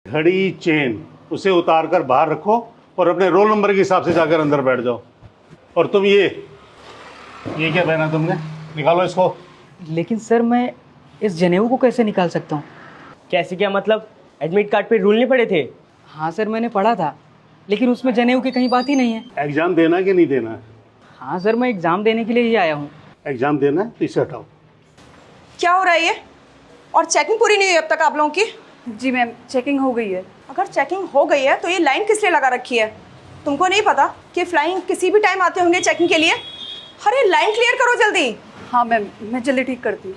घड़ी चेन उसे उतार कर बाहर रखो और अपने रोल नंबर के हिसाब से जाकर अंदर बैठ जाओ। और तुम ये क्या पहना तुमने? निकालो इसको। लेकिन सर मैं इस जनेऊ को कैसे निकाल सकता हूँ? कैसे क्या मतलब? एडमिट कार्ड पे रूल नहीं पड़े थे? हाँ सर मैंने पढ़ा था, लेकिन उसमें जनेऊ की कहीं बात ही नहीं है। एग्जाम देना है कि नहीं देना है? हाँ सर मैं एग्ज़ाम देने के लिए ही आया हूँ। एग्जाम देना है तो इसे हटाओ। क्या हो रहा है ये? और चेकिंग पूरी नहीं हुई अब तक आप लोगों की? जी मैम, चेकिंग हो गई है। अगर चेकिंग हो गई है तो ये लाइन किस लिए लगा रखी है? तुमको नहीं पता कि फ्लाइंग किसी भी टाइम आते होंगे चेकिंग के लिए? अरे लाइन क्लियर करो जल्दी। हाँ मैम, मैं जल्दी ठीक करती हूँ।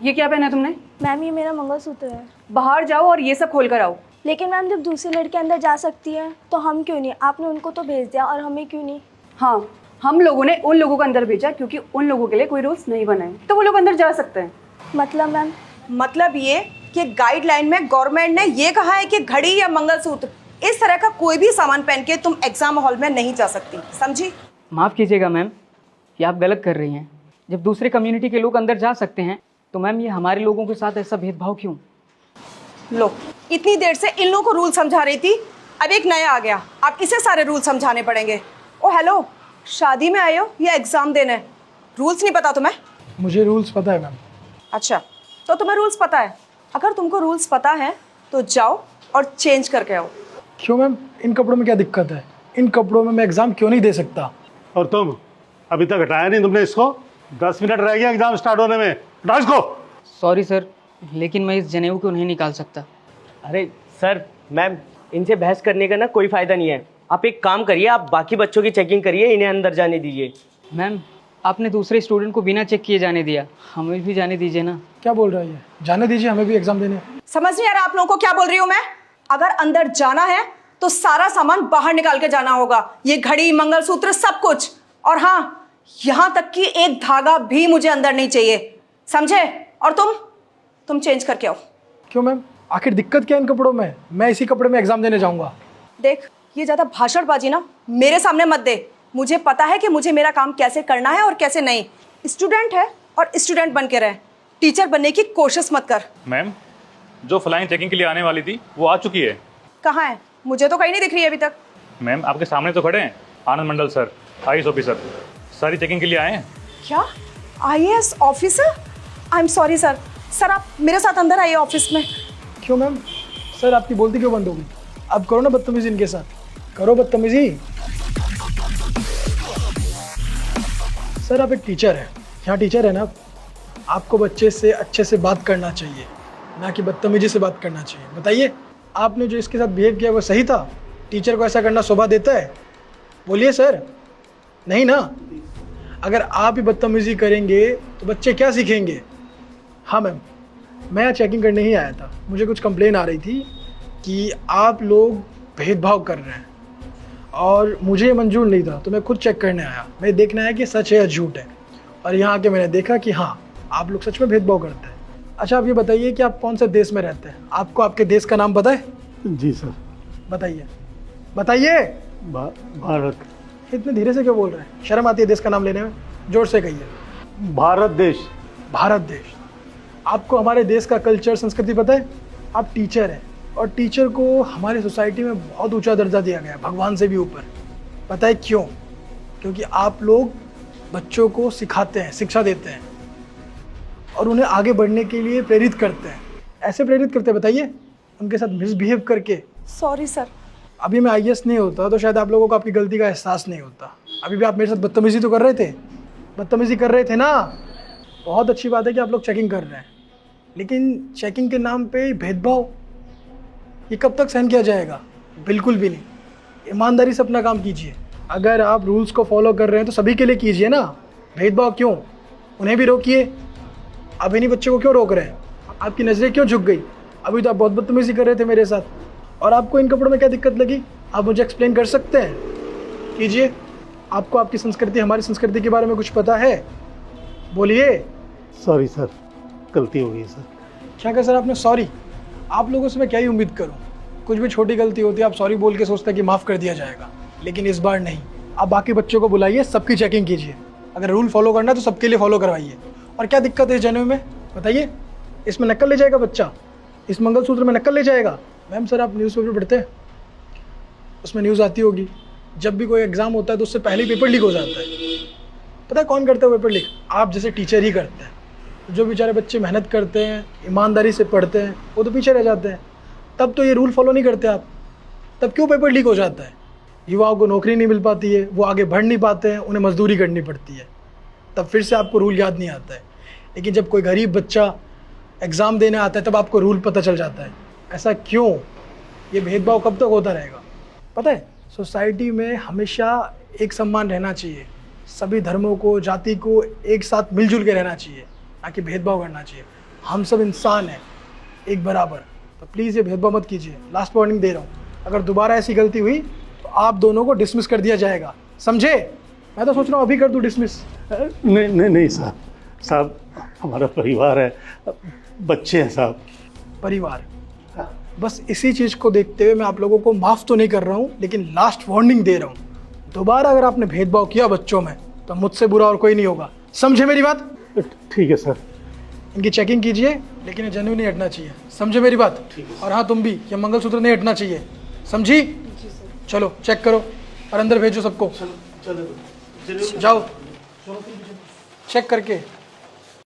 ये क्या पहना है तुमने? मैम ये मेरा मंगलसूत्र है। बाहर जाओ और ये सब खोल कर आओ। लेकिन मैम जब दूसरी लड़की अंदर जा सकती है तो हम क्यों नहीं? आपने उनको तो भेज दिया और हमें क्यों नहीं? हाँ, हम लोगों ने उन लोगों को अंदर भेजा क्योंकि उन लोगों के लिए कोई रूल्स नहीं बनाए, तो वो लोग अंदर जा सकते हैं। मतलब मैम? मतलब ये कि गाइडलाइन में गवर्नमेंट ने ये कहा है कि घड़ी या मंगलसूत्र इस तरह का कोई भी सामान पहन के तुम एग्जाम हॉल में नहीं जा सकती, समझी? माफ़ कीजिएगा मैम, ये आप गलत कर रही हैं। जब दूसरे कम्युनिटी के लोग अंदर जा सकते हैं तो मैम ये हमारे लोगों के साथ ऐसा भेदभाव क्यों? लो, इतनी देर से इन लोगों को रूल समझा रही थी, अब एक नया आ गया, अब इसे सारे रूल समझाने पड़ेंगे। ओ हेलो, शादी में आए हो या एग्जाम देने? रूल्स नहीं पता तुम्हें? मुझे रूल्स पता है मैम। अच्छा, तो तुम्हें रूल्स पता है। अगर तुमको रूल्स पता है तो जाओ और चेंज करके आओ। क्यों मैम, इन कपड़ों में क्या दिक्कत है? इन कपड़ों में मैं एग्ज़ाम क्यों नहीं दे सकता? और तुम अभी तक हटाया नहीं तुमने इसको? 10 मिनट रह गया एग्जाम स्टार्ट होने में, हटाओ इसको। सॉरी सर, लेकिन मैं इस जनेऊ को नहीं निकाल सकता। अरे सर, मैम, इनसे बहस करने का ना कोई फ़ायदा नहीं है। आप एक काम करिए, आप बाकी बच्चों की चेकिंग करिए, इन्हें अंदर जाने दीजिए। मैम आपने दूसरे स्टूडेंट को बिना चेक किए जाने दिया, हमें भी जाने दीजिए ना। क्या बोल रहा है ये? जाने दीजिए, हमें भी एग्ज़ाम देने। समझ नहीं आ रहा आप लोगों को क्या बोल रही हूँ मैं? अगर अंदर जाना है तो सारा सामान बाहर निकाल के जाना होगा, ये घड़ी मंगलसूत्र सब कुछ। और हाँ, यहाँ तक कि एक धागा भी मुझे अंदर नहीं चाहिए, समझे? और तुम चेंज करके आओ। क्यों मैम, आखिर दिक्कत क्या है इन कपड़ों में? मैं इसी कपड़े में एग्ज़ाम देने जाऊँगा। देख, ये ज़्यादा भाषणबाजी ना मेरे सामने मत दे। मुझे पता है कि मुझे मेरा काम कैसे करना है और कैसे नहीं। स्टूडेंट है और स्टूडेंट बन के रहे, टीचर बनने की कोशिश मत कर। मैम, जो फ्लाइंग चेकिंग के लिए आने वाली थी वो आ चुकी है। कहाँ है? मुझे तो कहीं नहीं दिख रही है अभी तक। मैम, आपके सामने तो खड़े हैं आनंद मंडल सर, आईएएस ऑफिसर, सारी चेकिंग के लिए आए हैं। क्या? IAS officer? I am sorry sir. Sir आप मेरे साथ अंदर आइए ऑफिस में। क्यों मैम? सर आपकी बोलती क्यों बंद हो गई? अब करो ना बदतमीजी इनके साथ, करो बदतमीजी। सर आप एक टीचर हैं, यहाँ टीचर है ना, आपको बच्चे से अच्छे से बात करना चाहिए, ना कि बदतमीजी से बात करना चाहिए। बताइए, आपने जो इसके साथ बिहेव किया वो सही था? टीचर को ऐसा करना शोभा देता है? बोलिए सर। नहीं ना? अगर आप ही बदतमीजी करेंगे तो बच्चे क्या सीखेंगे? हाँ मैम, मैं यहाँ चेकिंग करने ही आया था। मुझे कुछ कंप्लेन आ रही थी कि आप लोग भेदभाव कर रहे हैं और मुझे मंजूर नहीं था, तो मैं खुद चेक करने आया। मैं देखना है कि सच है या झूठ है, और यहाँ आके मैंने देखा कि हाँ, आप लोग सच में भेदभाव करते हैं। अच्छा आप ये बताइए कि आप कौन से देश में रहते हैं? आपको आपके देश का नाम पता है? जी सर। बताइए बताइए। भारत। इतने धीरे से क्यों बोल रहे हैं? शर्म आती है देश का नाम लेने में? जोर से कहिए। भारत देश। भारत देश। आपको हमारे देश का कल्चर संस्कृति पता है? आप टीचर हैं और टीचर को हमारी सोसाइटी में बहुत ऊंचा दर्जा दिया गया है, भगवान से भी ऊपर। पता है क्यों? क्योंकि आप लोग बच्चों को सिखाते हैं, शिक्षा देते हैं और उन्हें आगे बढ़ने के लिए प्रेरित करते हैं। ऐसे प्रेरित करते हैं, बताइए, उनके साथ मिसबिहेव करके। Sorry sir. अभी मैं आईएएस नहीं होता तो शायद आप लोगों को आपकी गलती का एहसास नहीं होता। अभी भी आप मेरे साथ बदतमीजी तो कर रहे थे, बदतमीजी कर रहे थे ना? बहुत अच्छी बात है कि आप लोग चेकिंग कर रहे हैं, लेकिन चेकिंग के नाम पे भेदभाव, ये कब तक सहन किया जाएगा? बिल्कुल भी नहीं। ईमानदारी से अपना काम कीजिए। अगर आप रूल्स को फॉलो कर रहे हैं तो सभी के लिए कीजिए ना, भेदभाव क्यों? उन्हें भी रोकिए। अब इन्हीं बच्चों को क्यों रोक रहे हैं? आपकी नज़रें क्यों झुक गई? अभी तो आप बहुत बदतमीजी कर रहे थे मेरे साथ, और आपको इन कपड़ों में क्या दिक्कत लगी? आप मुझे एक्सप्लेन कर सकते हैं? कीजिए। आपको आपकी संस्कृति, हमारी संस्कृति के बारे में कुछ पता है? बोलिए। सॉरी सर, गलती हो गई सर। क्या कहा सर आपने? सॉरी? आप लोगों से मैं क्या ही उम्मीद करूं? कुछ भी छोटी गलती होती है आप सॉरी बोल के सोचते हैं कि माफ़ कर दिया जाएगा, लेकिन इस बार नहीं। आप बाकी बच्चों को बुलाइए, सबकी चेकिंग कीजिए। अगर रूल फॉलो करना है तो सबके लिए फॉलो करवाइए। और क्या दिक्कत है इस जनेऊ में? बताइए, इसमें नकल ले जाएगा बच्चा? इस मंगलसूत्र में नकल ले जाएगा? मैम सर आप न्यूज़पेपर पढ़ते हैं, उसमें न्यूज़ आती होगी जब भी कोई एग्ज़ाम होता है तो उससे पहले ही पेपर लीक हो जाता है। पता है कौन करता है पेपर लीक? आप जैसे टीचर ही करते हैं। जो बेचारे बच्चे मेहनत करते हैं, ईमानदारी से पढ़ते हैं, वो तो पीछे रह जाते हैं। तब तो ये रूल फॉलो नहीं करते आप, तब क्यों पेपर लीक हो जाता है? युवाओं को नौकरी नहीं मिल पाती है, वो आगे बढ़ नहीं पाते हैं, उन्हें मजदूरी करनी पड़ती है, तब फिर से आपको रूल याद नहीं आता है। लेकिन जब कोई गरीब बच्चा एग्ज़ाम देने आता है तब आपको रूल पता चल जाता है। ऐसा क्यों? ये भेदभाव कब तक होता रहेगा? पता है सोसाइटी में हमेशा एक सम्मान रहना चाहिए, सभी धर्मों को, जाति को एक साथ मिलजुल के रहना चाहिए, ना कि भेदभाव करना चाहिए। हम सब इंसान हैं एक बराबर, तो प्लीज़ ये भेदभाव मत कीजिए। लास्ट वार्निंग दे रहा हूँ, अगर दोबारा ऐसी गलती हुई तो आप दोनों को डिसमिस कर दिया जाएगा, समझे? मैं तो सोच रहा हूँ अभी कर दूँ डिसमिस। नहीं नहीं नहीं साहब, साहब हमारा परिवार है, बच्चे हैं साहब। परिवार, बस इसी चीज़ को देखते हुए मैं आप लोगों को माफ़ तो नहीं कर रहा हूँ, लेकिन लास्ट वार्निंग दे रहा हूँ, दोबारा अगर आपने भेदभाव किया बच्चों में तो मुझसे बुरा और कोई नहीं होगा, समझे मेरी बात? ठीक है सर। इनकी चेकिंग कीजिए, लेकिन ये जेन्युइन नहीं हटना चाहिए, समझे मेरी बात? और हाँ तुम भी, ये मंगलसूत्र नहीं हटना चाहिए, समझी? चलो चेक करो और अंदर भेजो सबको। जाओ चेक करके।